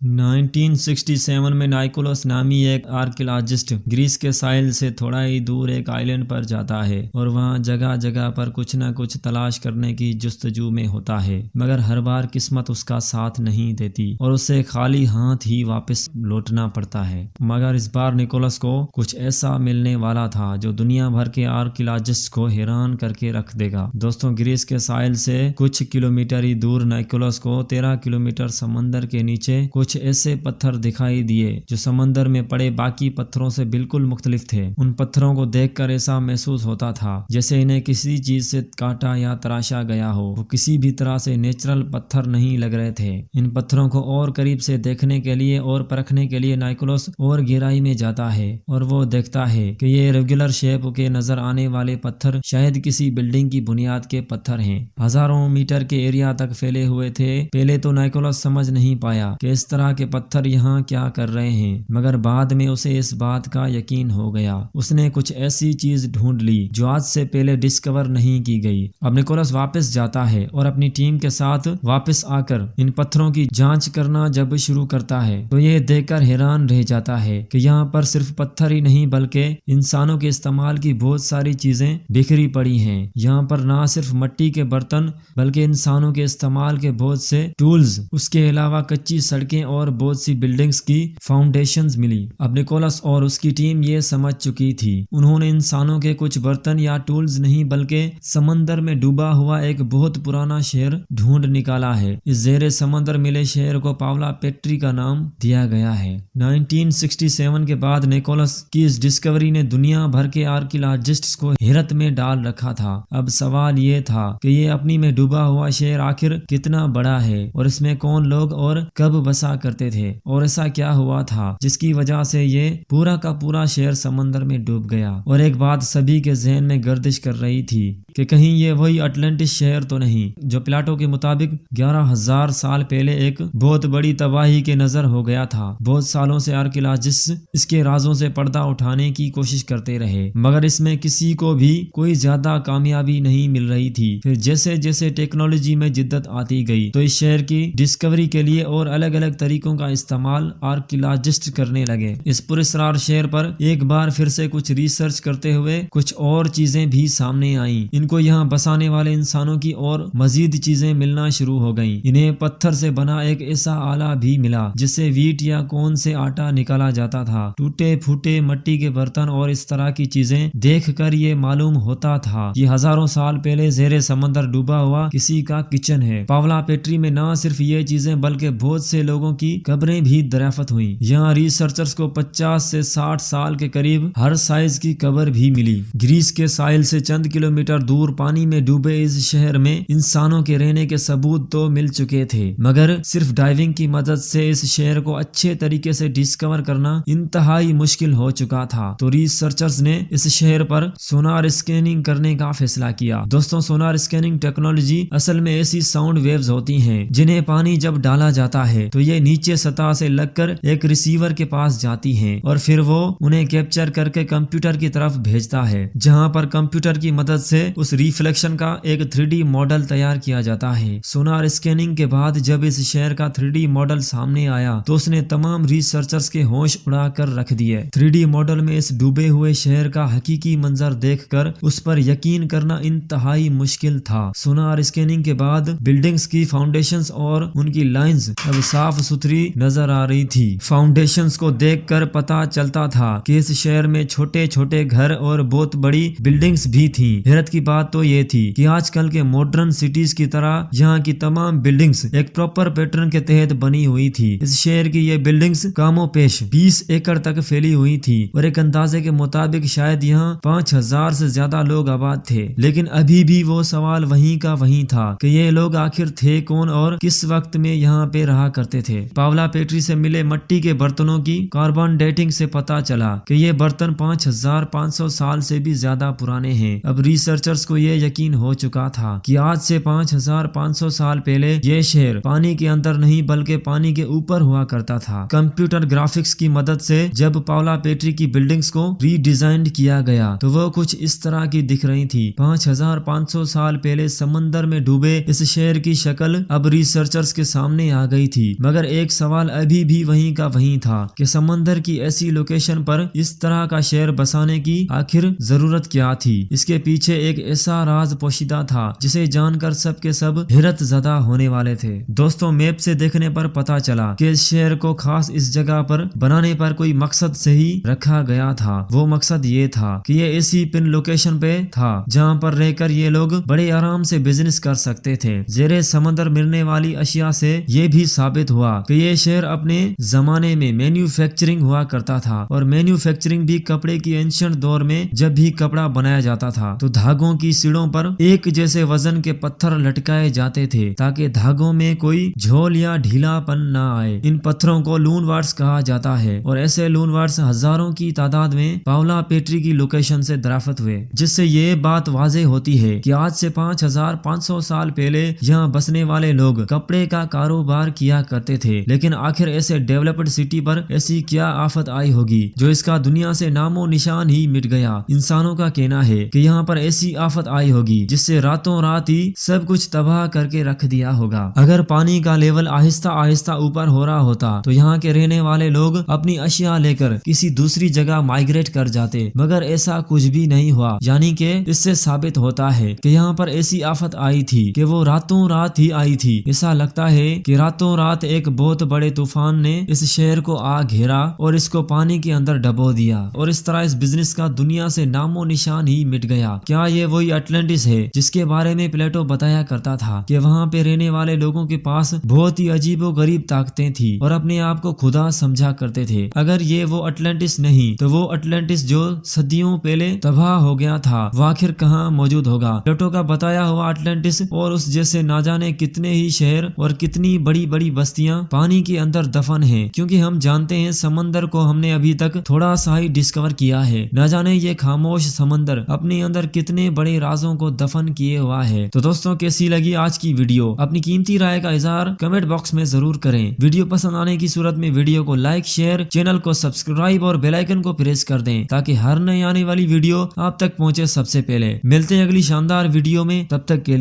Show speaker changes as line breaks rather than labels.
1967 में नाइकोलस नामी एक आर्कियोलॉजिस्ट ग्रीस के साहिल से थोड़ा ही दूर एक आइलैंड पर जाता है और वहाँ जगह जगह पर कुछ न कुछ तलाश करने की जुस्तजू में होता है, मगर हर बार किस्मत उसका साथ नहीं देती और उसे खाली हाथ ही वापस लौटना पड़ता है। मगर इस बार निकोलस को कुछ ऐसा मिलने वाला था जो दुनिया भर के आर्कियोलॉजिस्ट को हैरान करके रख देगा। दोस्तों, ग्रीस के साहिल से कुछ किलोमीटर ही दूर निकोलस को 13 किलोमीटर समंदर के नीचे कुछ ऐसे पत्थर दिखाई दिए जो समंदर में पड़े बाकी पत्थरों से बिल्कुल मुख्तलिफ थे। उन पत्थरों को देखकर ऐसा महसूस होता था जैसे इन्हें किसी चीज से काटा या तराशा गया हो। वो किसी भी तरह से नेचुरल पत्थर नहीं लग रहे थे। इन पत्थरों को और करीब से देखने के लिए और परखने के लिए नाइकोलस और गहराई में जाता है और वो देखता है कि ये रेगुलर शेप के नजर आने वाले पत्थर शायद किसी बिल्डिंग की बुनियाद के पत्थर हैं। हजारों मीटर के एरिया तक फैले हुए थे। पहले तो नाइकोलस समझ नहीं पाया कि इस तरह के पत्थर यहाँ क्या कर रहे हैं, मगर बाद में उसे इस बात का यकीन हो गया। उसने कुछ ऐसी चीज ढूंढ ली जो आज से पहले डिस्कवर नहीं की गई। अब निकोलस वापस जाता है और अपनी टीम के साथ वापस आकर इन पत्थरों की जांच करना जब शुरू करता है तो ये देखकर हैरान रह जाता है कि यहाँ पर सिर्फ पत्थर ही नहीं बल्कि इंसानों के इस्तेमाल की बहुत सारी चीजें बिखरी पड़ी हैं। यहाँ पर ना सिर्फ मिट्टी के बर्तन बल्कि इंसानों के इस्तेमाल के बहुत से टूल्स, उसके अलावा कच्ची सड़कें और बहुत सी बिल्डिंग्स की फाउंडेशंस मिली। अब निकोलस और उसकी टीम ये समझ चुकी थी। उन्होंने इंसानों के कुछ बर्तन या टूल्स नहीं बल्कि समंदर में डूबा हुआ एक बहुत पुराना शहर ढूंढ निकाला है। इस जेरे समंदर मिले शहर को पावला पेट्री का नाम दिया गया है। 1967 के बाद निकोलस की इस डिस्कवरी ने दुनिया भर के आर्कियोलॉजिस्ट्स को हैरत में डाल रखा था। अब सवाल ये था कि ये अपनी में डूबा हुआ शहर आखिर कितना बड़ा है और इसमें कौन लोग और कब बसा करते थे और ऐसा क्या हुआ था जिसकी वजह से ये पूरा का पूरा शहर समंदर में डूब गया। और एक बात सभी के जहन में गर्दिश कर रही थी कि कहीं ये वही अटलांटिस शहर तो नहीं जो प्लेटो के मुताबिक 11,000 साल पहले एक बहुत बड़ी तबाही के नजर हो गया था। बहुत सालों से आर्कियोलॉजिस्ट इसके राजों से पर्दा उठाने की कोशिश करते रहे, मगर इसमें किसी को भी कोई ज्यादा कामयाबी नहीं मिल रही थी। फिर जैसे जैसे टेक्नोलॉजी में जिद्दत आती गई तो इस शहर की डिस्कवरी के लिए और अलग अलग तरीकों का इस्तेमाल आर्कियोलॉजिस्ट करने लगे। इस पुरस्कार शहर पर एक बार फिर से कुछ रिसर्च करते हुए कुछ और चीजें भी सामने आईं। इनको यहाँ बसाने वाले इंसानों की और मजीद चीजें मिलना शुरू हो गईं। इन्हें पत्थर से बना एक ऐसा आला भी मिला जिससे वीट या कौन से आटा निकाला जाता था। टूटे फूटे मिट्टी के बर्तन और इस तरह की चीजें देखकर ये मालूम होता था कि हजारों साल पहले जेरे समंदर डूबा हुआ किसी का किचन है। पावला पेट्री में न सिर्फ ये चीजें बल्कि बहुत से लोगों की कब्रें भी दरियाफ्त हुई। यहाँ रिसर्चर्स को 50 से 60 साल के करीब हर साइज की कब्र भी मिली। ग्रीस के साहिल से चंद किलोमीटर दूर पानी में डूबे इस शहर में इंसानों के रहने के सबूत तो मिल चुके थे, मगर सिर्फ डाइविंग की मदद से इस शहर को अच्छे तरीके से डिस्कवर करना इंतहाई मुश्किल हो चुका था। तो रिसर्चर्स ने इस शहर पर सोनार स्कैनिंग करने का फैसला किया। दोस्तों, सोनार स्कैनिंग टेक्नोलॉजी असल में ऐसी साउंड वेव्स होती हैं जिन्हें पानी जब डाला जाता है तो ये नीचे सतह से लगकर एक रिसीवर के पास जाती हैं और फिर वो उन्हें कैप्चर करके कंप्यूटर की तरफ भेजता है, जहां पर कंप्यूटर की मदद से उस रिफ्लेक्शन का एक 3D मॉडल तैयार किया जाता है। सोनार स्कैनिंग के बाद जब इस शहर का 3D मॉडल सामने आया तो उसने तमाम रिसर्चर्स के होश उड़ा कर रख दिए। 3D मॉडल में इस डूबे हुए शहर का हकीकी मंजर देखकर उस पर यकीन करना इंतहाई मुश्किल था। सोनार स्कैनिंग के बाद बिल्डिंग्स की फाउंडेशंस और उनकी लाइंस अब साफ सुथरी नजर आ रही थी। फाउंडेशंस को देखकर पता चलता था कि इस शहर में छोटे छोटे घर और बहुत बड़ी बिल्डिंग्स भी थी। हैरत की बात तो ये थी कि आजकल के मॉडर्न सिटीज की तरह यहाँ की तमाम बिल्डिंग्स एक प्रॉपर पैटर्न के तहत बनी हुई थी। इस शहर की ये बिल्डिंग्स कामों पेश 20 एकड़ तक फैली हुई थी और एक अंदाजे के मुताबिक शायद यहाँ 5,000 से ज्यादा लोग आबाद थे। लेकिन अभी भी वो सवाल वहीं का वहीं था कि ये लोग आखिर थे कौन और किस वक्त में यहाँ पे रहा करते थे। पावला पेट्री से मिले मिट्टी के बर्तनों की कार्बन डेटिंग से पता चला कि ये बर्तन 5,500 साल से भी ज्यादा पुराने हैं। अब रिसर्चर्स को ये यकीन हो चुका था कि आज से 5,500 साल पहले ये शहर पानी के अंदर नहीं बल्कि पानी के ऊपर हुआ करता था। कंप्यूटर ग्राफिक्स की मदद से जब पावला पेट्री की बिल्डिंग्स को रीडिजाइन किया गया तो वो कुछ इस तरह की दिख रही थी। 5,500 साल पहले समंदर में डूबे इस शहर की शक्ल अब रिसर्चर्स के सामने आ गई थी, मगर ایک سوال ابھی بھی وہیں کا وہیں تھا کہ سمندر کی ایسی لوکیشن پر اس طرح کا شہر بسانے کی آخر ضرورت کیا تھی۔ اس کے پیچھے ایک ایسا راز پوشیدہ تھا جسے جان کر سب کے سب حیرت زدہ ہونے والے تھے۔ دوستوں، میپ سے دیکھنے پر پتا چلا کہ اس شہر کو خاص اس جگہ پر بنانے پر کوئی مقصد سے ہی رکھا گیا تھا۔ وہ مقصد یہ تھا کہ یہ ایسی پن لوکیشن پہ تھا جہاں پر رہ کر یہ لوگ بڑے آرام سے بزنس کر سکتے تھے۔ زیر سمندر ملنے والی اشیاء سے یہ بھی ثابت ہوا کہ یہ شہر اپنے زمانے میں مینوفیکچرنگ ہوا کرتا تھا، اور مینوفیکچرنگ بھی کپڑے کی اینشنٹ دور میں جب بھی کپڑا بنایا جاتا تھا تو دھاگوں کی سیڑھوں پر ایک جیسے وزن کے پتھر لٹکائے جاتے تھے تاکہ دھاگوں میں کوئی جھول یا ڈھیلا پن نہ آئے۔ ان پتھروں کو لون وارڈز کہا جاتا ہے، اور ایسے لون وارڈز ہزاروں کی تعداد میں پاولا پیٹری کی لوکیشن سے دریافت ہوئے، جس سے یہ بات واضح ہوتی ہے کہ آج سے 5500 سال پہلے یہاں بسنے والے لوگ کپڑے کا کاروبار کیا کرتے تھے۔ لیکن آخر ایسے ڈیولپڈ سٹی پر ایسی کیا آفت آئی ہوگی جو اس کا دنیا سے نام و نشان ہی مٹ گیا۔ انسانوں کا کہنا ہے کہ یہاں پر ایسی آفت آئی ہوگی جس سے راتوں رات ہی سب کچھ تباہ کر کے رکھ دیا ہوگا۔ اگر پانی کا لیول آہستہ آہستہ اوپر ہو رہا ہوتا تو یہاں کے رہنے والے لوگ اپنی اشیاء لے کر کسی دوسری جگہ مائگریٹ کر جاتے، مگر ایسا کچھ بھی نہیں ہوا۔ یعنی کہ اس سے ثابت ہوتا ہے کہ یہاں پر ایسی آفت آئی تھی کہ وہ راتوں رات ہی آئی تھی۔ ایسا لگتا ہے کہ راتوں رات ایک بہت بڑے طوفان نے اس شہر کو آ گھیرا اور اس کو پانی کے اندر ڈبو دیا، اور اس طرح اس بزنس کا دنیا سے نام و نشان ہی مٹ گیا۔ کیا یہ وہی اٹلانٹس ہے جس کے بارے میں پلیٹو بتایا کرتا تھا کہ وہاں پہ رہنے والے لوگوں کے پاس بہت ہی عجیب و غریب طاقتیں تھیں اور اپنے آپ کو خدا سمجھا کرتے تھے؟ اگر یہ وہ اٹلانٹس نہیں تو وہ اٹلانٹس جو صدیوں پہلے تباہ ہو گیا تھا وہ آخر کہاں موجود ہوگا؟ پلیٹو کا بتایا ہوا اٹلانٹس اور اس جیسے نہ جانے کتنے ہی شہر اور کتنی بڑی بڑی بستیاں پانی کے اندر دفن ہیں، کیونکہ ہم جانتے ہیں سمندر کو ہم نے ابھی تک تھوڑا سا ہی ڈسکور کیا ہے۔ نہ جانے یہ خاموش سمندر اپنے اندر کتنے بڑے رازوں کو دفن کیے ہوا ہے۔ تو دوستوں، کیسی لگی آج کی ویڈیو؟ اپنی قیمتی رائے کا اظہار کمنٹ باکس میں ضرور کریں۔ ویڈیو پسند آنے کی صورت میں ویڈیو کو لائک، شیئر، چینل کو سبسکرائب اور بیل آئیکن کو پریس کر دیں تاکہ ہر نئی آنے والی ویڈیو آپ تک پہنچے سب سے پہلے۔ ملتے ہیں اگلی شاندار ویڈیو میں، تب تک کے لیے